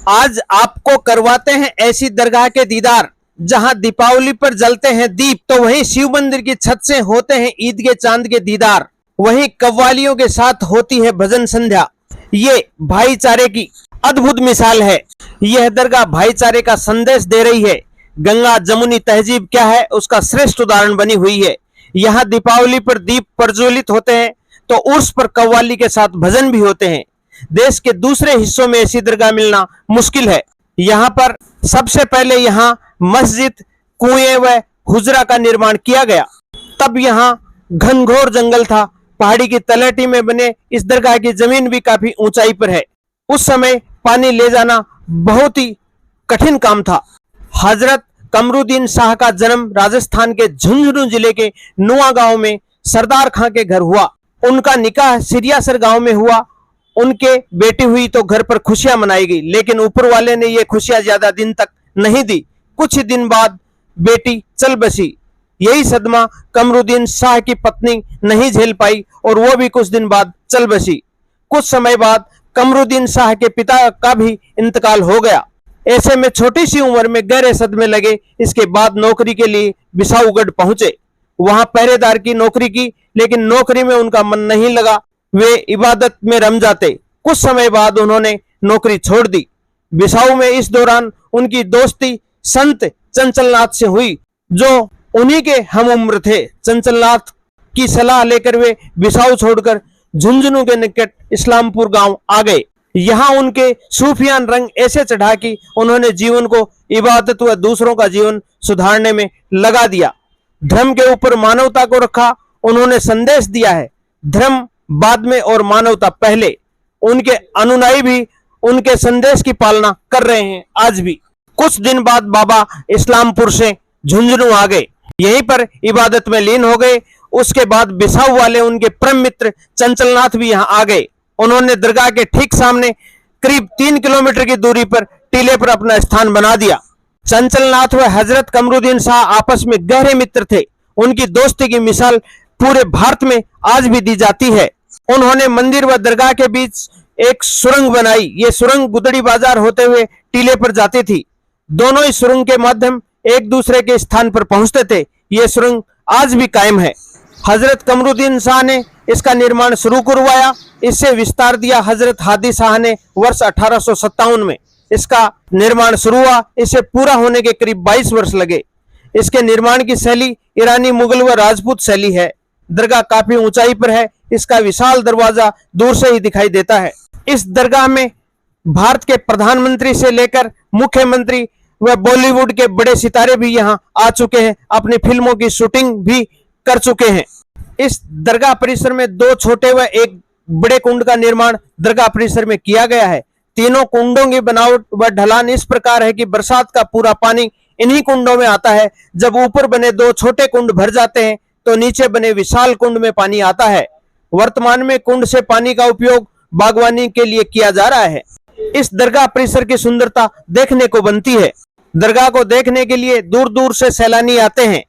आज आपको करवाते हैं ऐसी दरगाह के दीदार जहां दीपावली पर जलते हैं दीप, तो वहीं शिव मंदिर की छत से होते हैं ईद के चांद के दीदार। वहीं कव्वालियों के साथ होती है भजन संध्या। ये भाईचारे की अद्भुत मिसाल है। यह दरगाह भाईचारे का संदेश दे रही है। गंगा जमुनी तहजीब क्या है उसका श्रेष्ठ उदाहरण बनी हुई है। यहाँ दीपावली पर दीप प्रज्वलित होते हैं तो उर्स पर कव्वाली के साथ भजन भी होते हैं। देश के दूसरे हिस्सों में ऐसी दरगाह मिलना मुश्किल है। यहाँ पर सबसे पहले यहाँ मस्जिद, कुएं व हुजरा का निर्माण किया गया। तब यहाँ घनघोर जंगल था। पहाड़ी की तलहटी में बने इस दरगाह की जमीन भी काफी ऊंचाई पर है। उस समय पानी ले जाना बहुत ही कठिन काम था। हजरत कमरुद्दीन शाह का जन्म राजस्थान के झुंझुनू जिले के नुआ गांव में सरदार खां के घर हुआ। उनका निकाह सिरियासर गांव में हुआ। उनके बेटी हुई तो घर पर खुशियां मनाई गई, लेकिन ऊपर वाले ने ये खुशियां ज्यादा दिन तक नहीं दी। कुछ दिन बाद बेटी चल बसी। यही सदमा कमरुद्दीन शाह की पत्नी नहीं झेल पाई और वो भी कुछ दिन बाद चल बसी। कुछ समय बाद कमरुद्दीन शाह के पिता का भी इंतकाल हो गया। ऐसे में छोटी सी उम्र में गहरे सदमे लगे। इसके बाद नौकरी के लिए बिसाऊगढ़ पहुंचे। वहां पहरेदार की नौकरी की, लेकिन नौकरी में उनका मन नहीं लगा। वे इबादत में रम जाते। कुछ समय बाद उन्होंने नौकरी छोड़ दी। बिसाऊ में इस दौरान उनकी दोस्ती संत चंचलनाथ से हुई, जो उन्हीं के हम उम्र थे। चंचलनाथ की सलाह लेकर वे बिसाऊ छोड़कर झुंझुनू के निकट इस्लामपुर गांव आ गए। यहाँ उनके सूफियान रंग ऐसे चढ़ा कि उन्होंने जीवन को इबादत व दूसरों का जीवन सुधारने में लगा दिया। धर्म के ऊपर मानवता को रखा। उन्होंने संदेश दिया है, धर्म बाद में और मानवता पहले। उनके अनुयायी भी उनके संदेश की पालना कर रहे हैं आज भी। कुछ दिन बाद बाबा इस्लामपुर से झुंझुनू आ गए। यहीं पर इबादत में लीन हो गए। उसके बाद बिसाऊ वाले उनके परम मित्र चंचलनाथ भी यहाँ आ गए। उन्होंने दरगाह के ठीक सामने करीब 3 किलोमीटर की दूरी पर टीले पर अपना स्थान बना दिया। चंचलनाथ व हजरत कमरुद्दीन शाह आपस में गहरे मित्र थे। उनकी दोस्ती की मिसाल पूरे भारत में आज भी दी जाती है। उन्होंने मंदिर व दरगाह के बीच एक सुरंग बनाई। ये सुरंग गुदड़ी बाजार होते हुए टीले पर जाती थी। दोनों ही सुरंग के माध्यम एक दूसरे के स्थान पर पहुंचते थे। ये सुरंग आज भी कायम है। हजरत कमरुद्दीन शाह ने इसका निर्माण शुरू करवाया। इससे विस्तार दिया हजरत हादी शाह ने वर्ष 1857 में। इसका निर्माण शुरू हुआ। इसे पूरा होने के करीब 22 वर्ष लगे। इसके निर्माण की शैली ईरानी, मुगल व राजपूत शैली है। दरगाह काफी ऊंचाई पर है। इसका विशाल दरवाजा दूर से ही दिखाई देता है। इस दरगाह में भारत के प्रधानमंत्री से लेकर मुख्यमंत्री व बॉलीवुड के बड़े सितारे भी यहाँ आ चुके हैं। अपनी फिल्मों की शूटिंग भी कर चुके हैं। इस दरगाह परिसर में 2 छोटे व 1 बड़े कुंड का निर्माण दरगाह परिसर में किया गया है। तीनों कुंडों की बनावट व ढलान इस प्रकार है कि बरसात का पूरा पानी इन्हीं कुंडों में आता है। जब ऊपर बने 2 छोटे कुंड भर जाते हैं तो नीचे बने विशाल कुंड में पानी आता है। वर्तमान में कुंड से पानी का उपयोग बागवानी के लिए किया जा रहा है। इस दरगाह परिसर की सुंदरता देखने को बनती है। दरगाह को देखने के लिए दूर दूर से सैलानी आते हैं।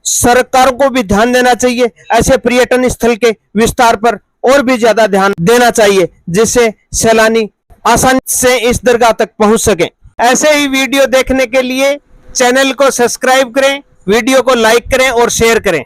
सरकार को भी ध्यान देना चाहिए। ऐसे पर्यटन स्थल के विस्तार पर और भी ज्यादा ध्यान देना चाहिए, जिससे सैलानी आसानी से इस दरगाह तक पहुंच सके। ऐसे ही वीडियो देखने के लिए चैनल को सब्सक्राइब करें, वीडियो को लाइक करें और शेयर करें।